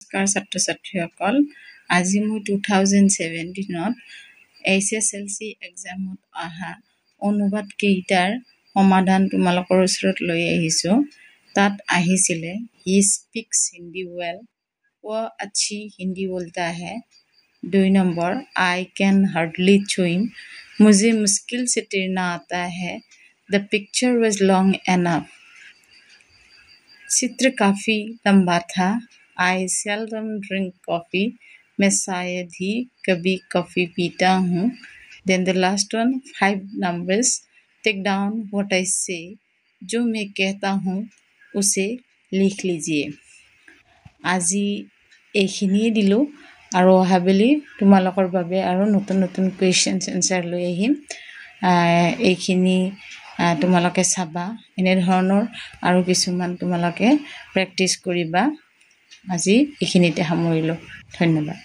নমস্কাৰ ছাত্ৰ-ছাত্ৰীসকল আজি মই 2017ত HSLC এক্সামত অহা অনুবাদ কেইটাৰ সমাধান তোমালোকৰ ওচৰত লৈ আহিছোঁ তাত আহিছিলে হি স্পিক্স হিন্দী ৱেল वो अच्छी हिंदी बोलता है 2 number I can hardly swim मुझे मुश्किल से तैरना आता है the picture was long enough चित्र काफ़ी लंबा था आई सेल्डम ड्रिंक कॉफ़ी मैं शायद ही कभी कॉफ़ी पीता हूँ then the last one 5 numbers take down what I say जो मैं कहता हूँ उसे लिख लीजिए আজি এইখিনিয়ে দিলোঁ আৰু অহাবেলি তোমালোকৰ বাবে আৰু নতুন নতুন কুৱেশ্যনছ এনচাৰ লৈ আহিম এইখিনি তোমালোকে চাবা এনেধৰণৰ আৰু কিছুমান তোমালোকে প্ৰেক্টিছ কৰিবা আজি এইখিনিতে সামৰিলোঁ ধন্যবাদ